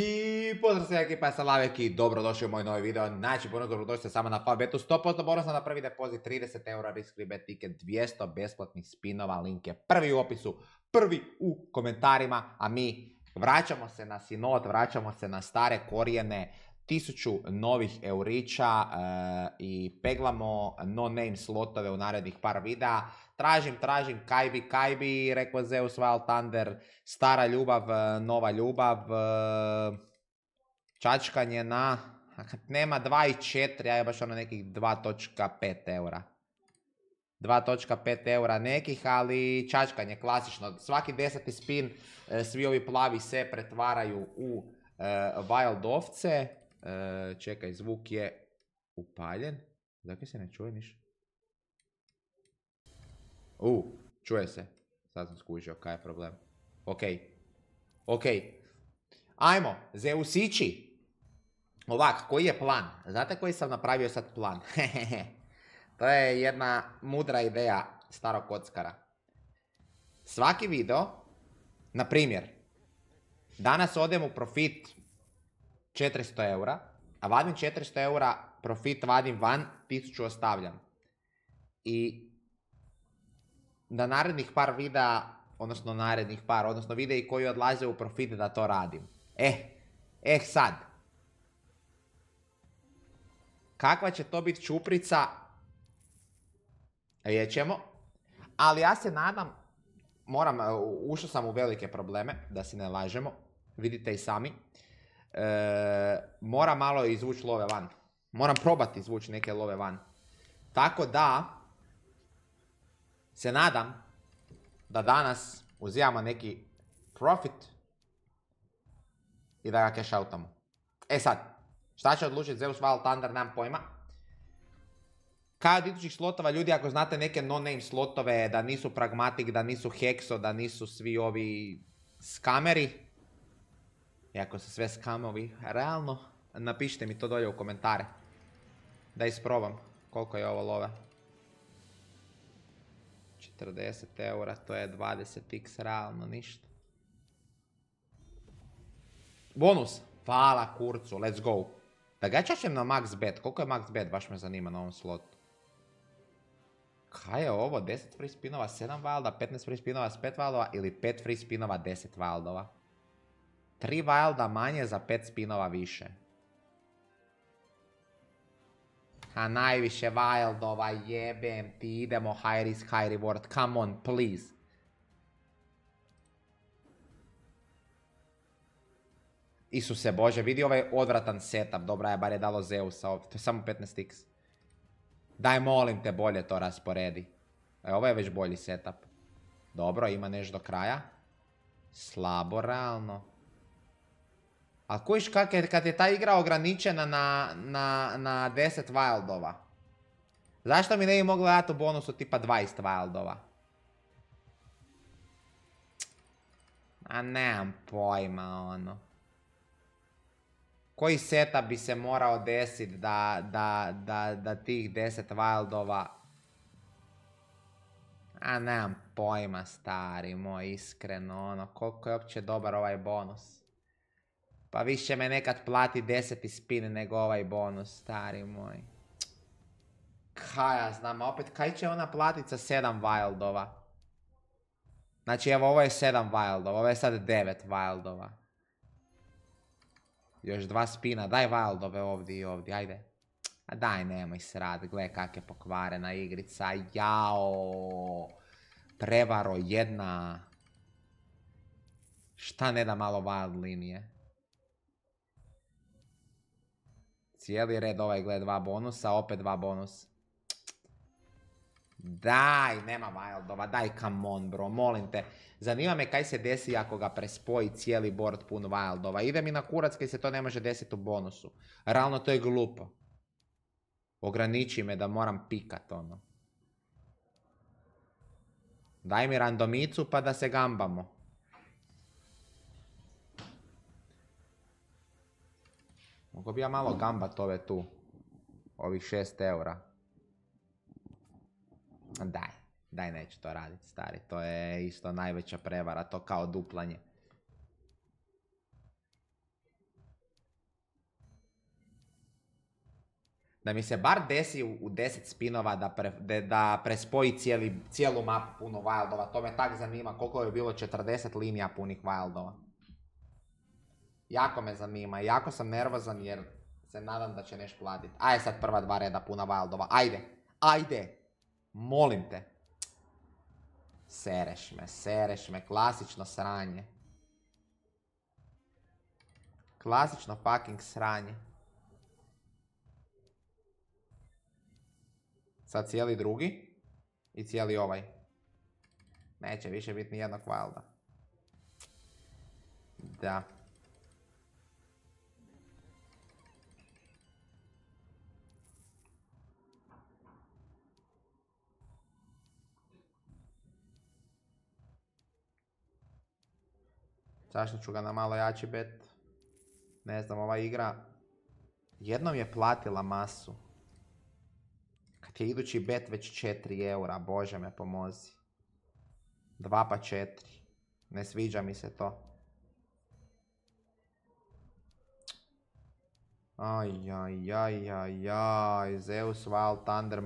I pozdrav se ekipa, ja sam Lavek i dobrodošli u moj novi video. Znači, ponovno dobrodošli ste samo na Fabetu. 100% bonusno na prvi depozit, 30 eura, risk bet ticket, 200 besplatnih spinova, link je prvi u opisu, prvi u komentarima, a mi vraćamo se na sinot, vraćamo se na stare korijene, 1000 novih eurića i peglamo no-name slotove u narednih par videa. Tražim, kaj bi, rekao Zeus Wild Thunder, stara ljubav, nova ljubav, čačkanje na, nema 2 i 4, ja je baš ono nekih 2.5 eura. 2.5 eura nekih, ali čačkanje, klasično. Svaki 10. spin, svi ovi plavi se pretvaraju u wild ovce. Čekaj, zvuk je upaljen. Zakaj se ne čuje ništa? Čuje se. Sad sam skužio, kaj je problem. Ok. Ajmo, Zeusići. Ovak, koji je plan? Znate koji sam napravio sad plan? To je jedna mudra ideja starog kockara. Svaki video, na primjer, danas odem u profit 400 eura, a vadim 400 eura, profit vadim van, 1000 ostavljam. I na narednih par videa, odnosno videi koji odlaze u profit da to radim. Sad. Kakva će to biti čuprica, vidjet ćemo. Ali ja se nadam, ušao sam u velike probleme, da si ne lažemo, vidite i sami. Moram malo izvući love van. Moram probati izvući neke love van. Tako da se nadam da danas uzimamo neki profit i da ga cash outamo. Sad, šta će odlučiti Zeus Wild Thunder, nemam pojma. Kao od idućih slotova, ljudi, ako znate neke no-name slotove, da nisu Pragmatic, da nisu Hexo, da nisu svi ovi skameri, i ako su sve skamovi, realno, napišite mi to dolje u komentare. Da isprobam koliko je ovo love. 40 eura, to je 20x, realno ništa. Bonus, hvala kurcu, let's go. Da ga čačem na max bet, koliko je max bet, baš me zanima na ovom slotu. Kaj je ovo, 10 free spinova, 7 wilda, 15 free spinova, 5 wildova ili 5 free spinova, 10 wildova. 3 wilda manje za 5 spinova više. A najviše wildova, jebem ti, idemo high risk, high reward, come on, please. Isuse Bože, vidi ovaj odvratan setup, dobra je, bar je dalo Zeusa ovdje, to je samo 15x. Daj, molim te, bolje to rasporedi. Ovo je već bolji setup. Dobro, ima nešto do kraja. Slabo, realno. Ali kojiš kad je ta igra ograničena na 10 wildova? Zašto mi ne bi mogla dati u bonusu tipa 20 wildova? A nemam pojma, ono. Koji setup bi se morao desiti da tih 10 wildova... A nemam pojma, stari moj, iskreno, ono. Koliko je uopće dobar ovaj bonus? Pa više me nekad plati 10. spin nego ovaj bonus, stari moj. Kaj ja znam, a opet kaj će ona platit sa 7 wildova? Znači evo, ovo je 7 wildova, ovo je sad 9 wildova. Još 2 spina, daj wildove ovdje i ovdje, ajde. A daj, nemoj srad, gle kak je pokvarena igrica, jao. Prevaro jedna. Šta ne da malo wild linije? Cijeli red ovaj gled 2 bonusa, opet 2 bonus. Daj, nema wildova, daj come on bro, molim te. Zanima me kaj se desi ako ga prespoji cijeli board pun wildova. Ide mi na kurac kaj se to ne može desiti u bonusu. Realno to je glupo. Ograniči me da moram pikat ono. Daj mi randomicu pa da se gambamo. Mogu bi ja malo gambat ove tu. Ovih 6 eura. Daj, neću to raditi, stari. To je isto najveća prevara, to kao duplanje. Da mi se bar desi u 10 spinova da prespoji cijelu mapu puno wildova. To me tak zanima koliko je bilo 40 linija punih wildova. Jako me zanima. Jako sam nervozan jer se nadam da će nešto platiti. Ajde sad prva 2 reda puna wildova. Ajde. Ajde. Molim te. Sereš me. Klasično sranje. Klasično fucking sranje. Sad cijeli drugi. I cijeli ovaj. Neće više biti nijednog wilda. Da. Zašto ću ga na malo jači bet? Ne znam, ova igra jednom je platila masu. Kad je idući bet već 4 eura, bože me pomozi. 2 pa 4. Ne sviđa mi se to. Aj, Zeus, Wild Thunder,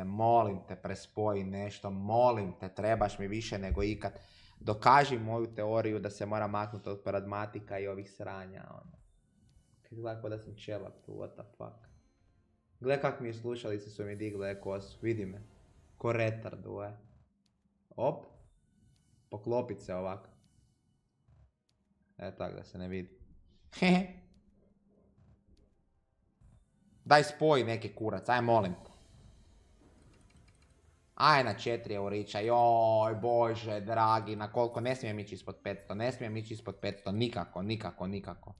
molim te, prespoji nešto, molim te, trebaš mi više nego ikad. Dokaži moju teoriju da se mora maknuti od pragmatika i ovih sranja, ono. Izgleda kao da sam čelak tu, what the fuck. Gle kak mi je slušalice su mi digle kosu, vidi me. Ko retard, ue. Op. Poklopit se ovako. Tak da se ne vidi. Daj spoj neki kurac, aj molim te. Aj na 4 eurića, joj bože dragi, na koliko, ne smijem ići ispod 500, nikako.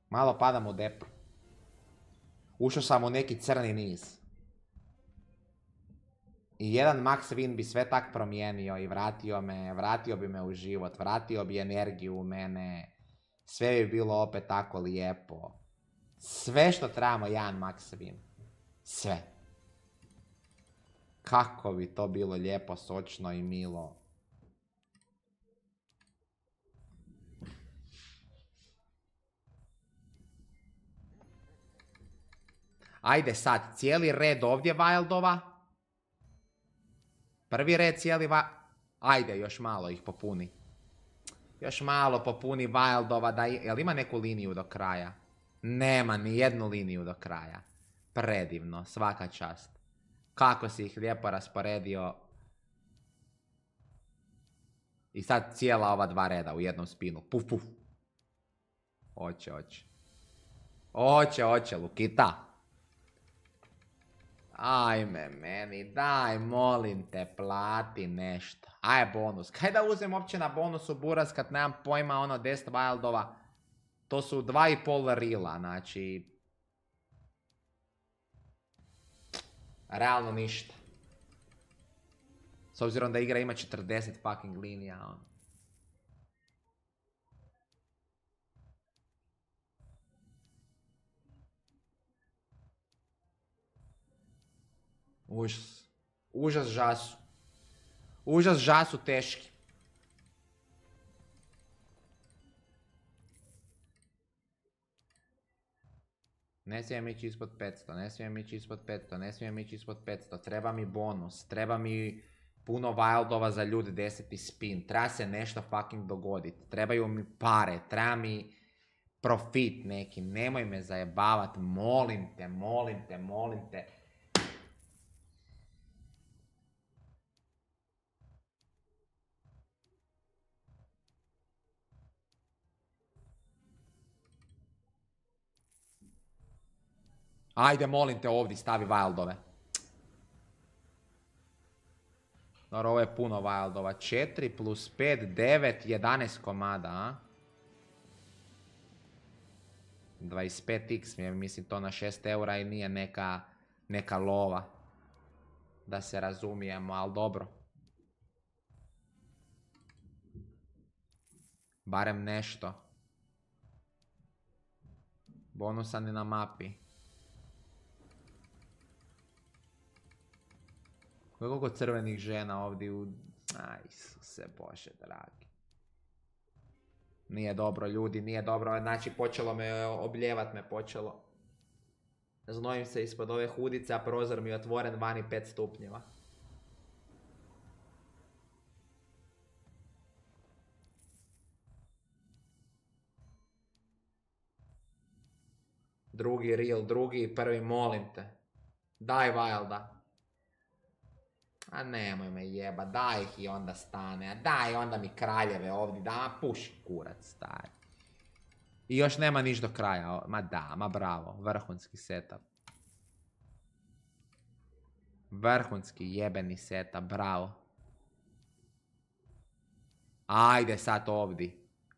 Malo padam u depu. Ušao sam u neki crni niz. I jedan max win bi sve tak promijenio i vratio bi me u život, vratio bi energiju u mene. Sve bi bilo opet tako lijepo. Sve što trebamo, jedan max win. Sve. Kako bi to bilo lijepo, sočno i milo. Ajde sad, cijeli red ovdje wildova. Prvi red cijeli Ajde, još malo ih popuni. Još malo popuni wildova. Jel ima neku liniju do kraja? Nema ni jednu liniju do kraja. Predivno, svaka čast. Kako si ih lijepo rasporedio. I sad cijela ova 2 reda u jednom spinu. Puf. Oće, Lukita. Ajme meni, daj, molim te, plati nešto. Aj bonus. Kaj da uzem uopće na bonusu buras kad nemam pojma 10 wildova. To su 2,5 rila, znači... Realno ništa. S obzirom da igra ima 40 fucking linija, ono. Užas žasu. Užas žasu teški. Ne smijem ići ispod 500. Treba mi bonus. Treba mi puno wildova za ljudi 10. spin. Treba se nešto fucking dogoditi. Trebaju mi pare. Treba mi profit neki. Nemoj me zajebavat. Molim te. Ajde, molim te, ovdje stavi wildove. Dobro, ovo je puno wildova. 4 plus 5, 9, 11 komada, a? 25x, mislim to na 6 eura i nije neka lova. Da se razumijemo, ali dobro. Barem nešto. Bonusa ni na mapi. Koliko crvenih žena ovdje u Aj, Isuse Bože dragi. Nije dobro ljudi, nije dobro. Znači počelo me, obljevat me počelo. Znojim se ispod ove hudice, a prozor mi je otvoren vani 5 stupnjeva. Drugi reel, drugi i prvi, molim te. Daj Wilda. A nemoj me jeba, daj ih i onda stane. A daj onda mi kraljeve ovdje, da puši kurac, stari. I još nema niš do kraja, ma da, ma bravo, vrhunski setup. Vrhunski jebeni setup, bravo. Ajde sad ovdje.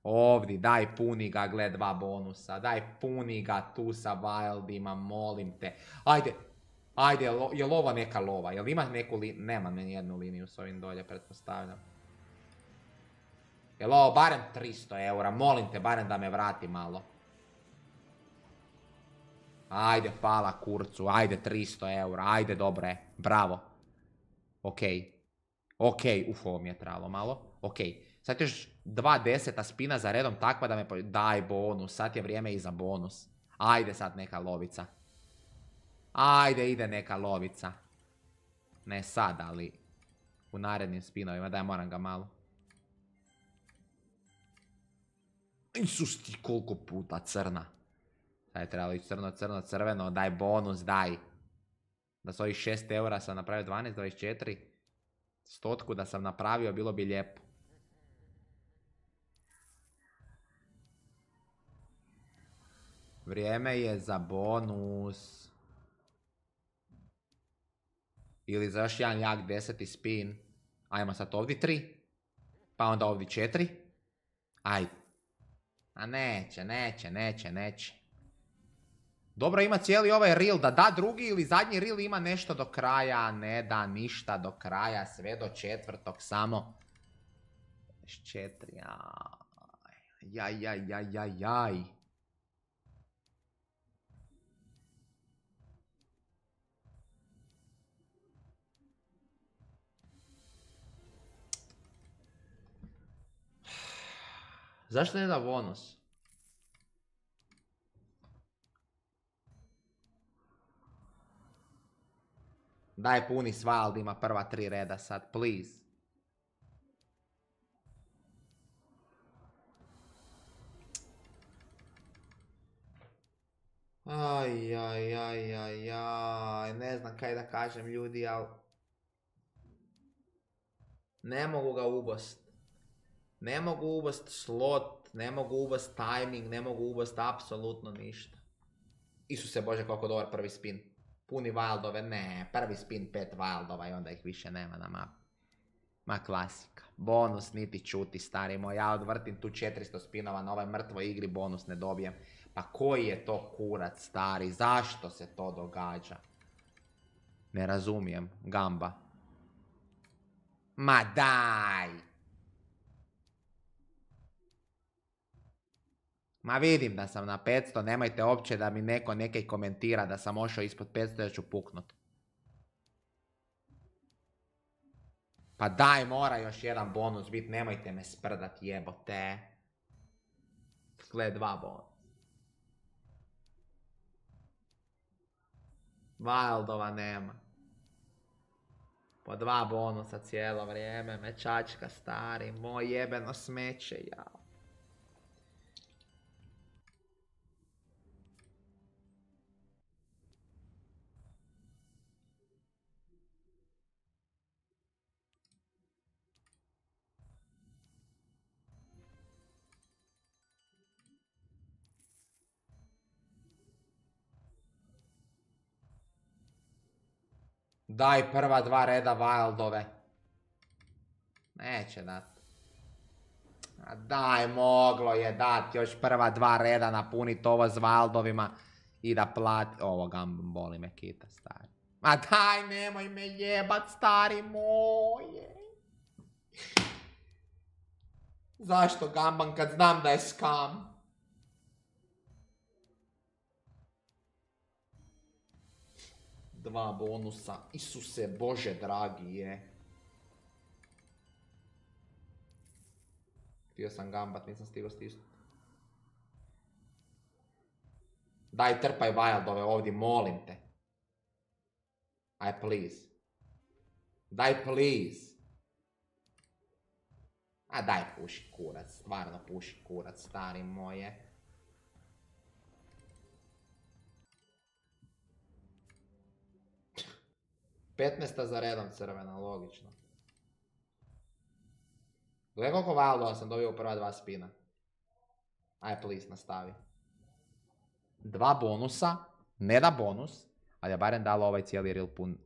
Ovdje, daj puni ga, gle 2 bonusa. Daj puni ga tu sa Wildima, molim te. Ajde, ajde, je li ovo neka lova? Jel ima neku liniju? Nema ni jednu liniju s ovim dolje, pretpostavljam. Jel ovo barem 300 eura? Molim te, barem da me vrati malo. Ajde, hvala kurcu, ajde 300 eura, ajde dobro je, bravo. Okej. Okej, ovo mi je trebalo malo. Okej, sad još 2 10 spina za redom takva da me... Daj bonus, sad je vrijeme i za bonus. Ajde sad neka lovica. Ajde, ide neka lovica. Ne sad, ali u narednim spinovima, daj moram ga malo. Isus ti koliko puta crna. Sad je trebalo ići crno, crno, crveno, daj bonus, daj. Da s ovih 6 eura sam napravio 12, 24. 100 da sam napravio, bilo bi lijepo. Vrijeme je za bonus. Ili za još jedan jak 10. spin. Ajmo sad ovdje 3. Pa onda ovdje 4. Ajde. A neće. Dobro, ima cijeli ovaj reel, da da drugi ili zadnji reel ima nešto do kraja, ne da ništa do kraja, sve do 4. samo. 4, jaj. Zašto ne da bonus? Daj puni s Wildima prva 3 reda sad, please. Aj, ne znam kaj da kažem ljudi, ali... Ne mogu ga ubost. Ne mogu ubost slot, ne mogu ubost timing, ne mogu ubost apsolutno ništa. Isuse Bože, koliko dobar prvi spin. Puni Wildove, ne, prvi spin 5 Wildova i onda ih više nema na mapi. Ma klasika. Bonus niti čuti, stari moj, ja odvrtim tu 400 spinova na ovoj mrtvoj igri, bonus ne dobijem. Pa koji je to kurac, stari, zašto se to događa? Ne razumijem, gamba. Ma daj! Ma vidim da sam na 500, nemojte uopće da mi neko nekaj komentira da sam ošao ispod 500 da ću puknut. Pa daj, mora još jedan bonus bit, nemojte me sprdat jebote. Gle 2 bonus. Wildova nema. Po 2 bonusa cijelo vrijeme, me čačka stari, moj jebeno smeće, jao. Daj prva 2 reda Wildove. Neće dat. A daj, moglo je dat još prva 2 reda napunit ovo s Wildovima i da plati... Ovo gambom boli me kita, stari. Ma daj, nemoj me jebat, stari moje. Zašto gambam kad znam da je scam? Dva bonusa, Isuse Bože dragi je. Htio sam gambat, nisam stigao stisnuti. Daj, trpaj wildove ovdje, molim te. Aj, please. Daj, please. A daj, puši kurac, stvarno puši kurac, stari moje. Petnaesta za redom crvena, logično. Gledaj koliko wildova sam dobio u prva dva spina. Aj, please, nastavi. 2 bonusa, ne da bonus, ali je barem dalo ovaj cijeli reel pun.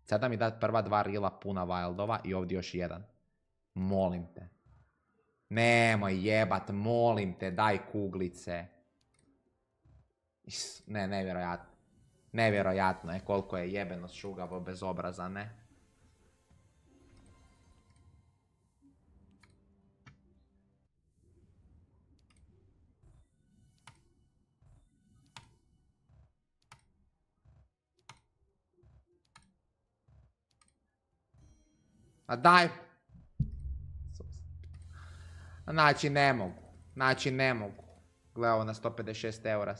Sada mi da prva 2 reela puna wildova i ovdje još jedan. Molim te. Nemoj jebat, molim te, daj kuglice. Ne, nevjerojatno. Nevjerojatno je koliko je jebeno šugavo bez obraza, ne? A daj. Znači ne mogu. Znači ne mogu. Gle ovo na 156 eura.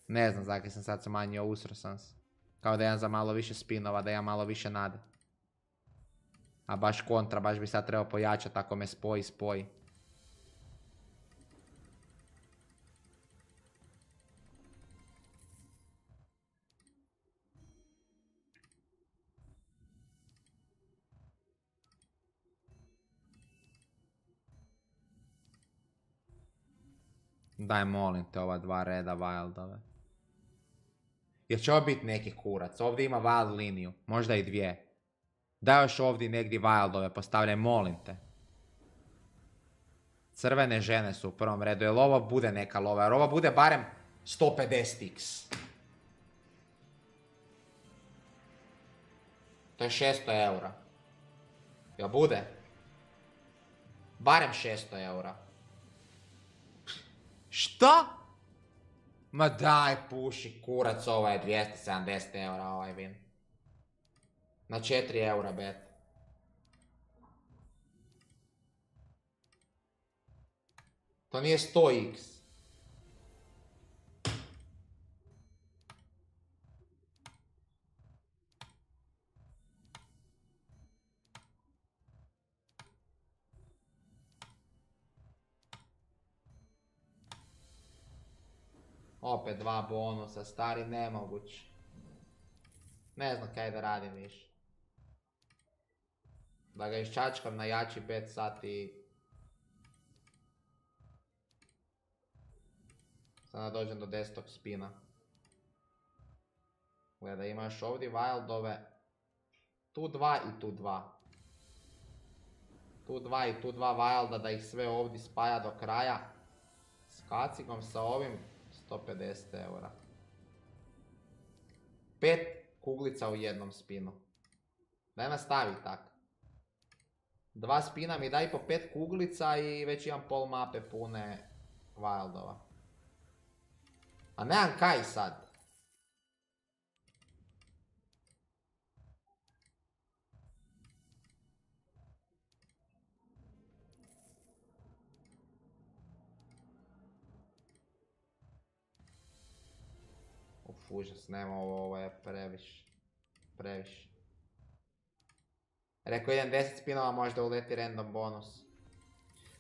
Ne znam zakaj sam sad smanjio, usro sam se. Kao da imam za malo više spinova, da imam malo više nade. A baš kontra, baš bi sad trebao pojačati ako me spoji. Daj molim te ova 2 reda wildove. Jer će ovo biti neki kurac. Ovdje ima wild liniju. Možda i 2. Daj još ovdje negdje wildove postavljaj, molim te. Crvene žene su u prvom redu. Jer ovo bude neka lova. Jer ovo bude barem 150x. To je 600 eura. Jel bude? Barem 600 eura. Šta? Ma daj puši kurac, ovo je 270 eura ovaj win. Na 4 eura bet. To nije 100x. Opet 2 bonusa, stari nemoguć. Ne znam kaj da radim više. Da ga iščačkam na jači bet sati. Sada dođem do 10. spina. Gledaj, imaš ovdje wildove. Tu 2 i tu 2. Tu 2 i tu 2 wilda da ih sve ovdje spaja do kraja. S kacigom sa ovim 150 eura. 5 kuglica u jednom spinu. Daj nastavi tak. 2 spina mi daj po 5 kuglica i već imam pol mape pune wildova. A nemam kaj sad. Užas, nema ovo je previše. Rekao idem 10 spinova, možda uleti random bonus.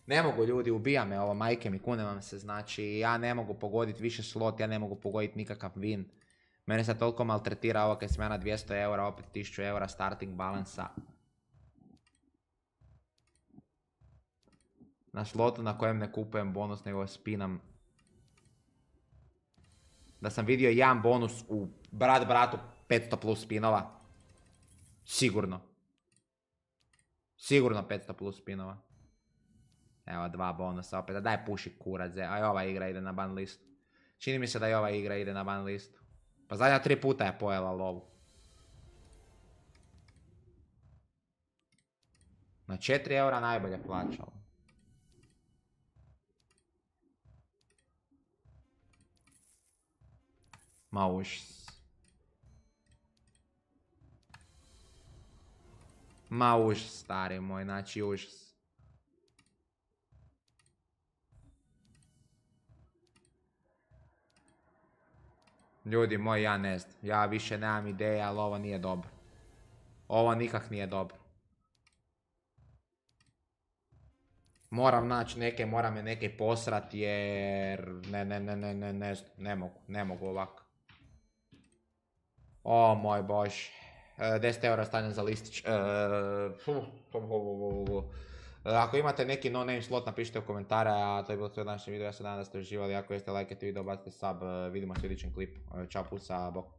Ne mogu ljudi, ubija me ovo, majke mi, kune vam se, znači ja ne mogu pogoditi više slot, ja ne mogu pogoditi nikakav win. Mene sad toliko maltretira ovo kad sam ja na 200 eura, opet 1000 eura starting balansa. Na slotu na kojem ne kupujem bonus, nego spinam. Da sam vidio jedan bonus u bratu 500 plus spinova. Sigurno. Sigurno 500 plus spinova. Evo 2 bonusa opet. Daj puši kurac. A i ova igra ide na ban listu. Čini mi se da i ova igra ide na ban listu. Pa zadnja 3 puta je pojela lovu. Na 4 eura najbolje plaćalo. Ma užas. Ma užas, stari moj, znači užas. Ljudi moji, ja ne znam. Ja više nemam ideja, ali ovo nije dobro. Ovo nikak nije dobro. Moram naći neke, moram me neke posrat jer... Ne mogu ovako. O moj bož. 10 eura stavljam za listić. Ako imate neki no name slot, napišite u komentare, a to je bilo sve današnje video. Ja se nadam da ste uživali, ako jeste, lajkajte video, bacite sub, vidimo se u idućem klipu. Ćao, pusa, bok.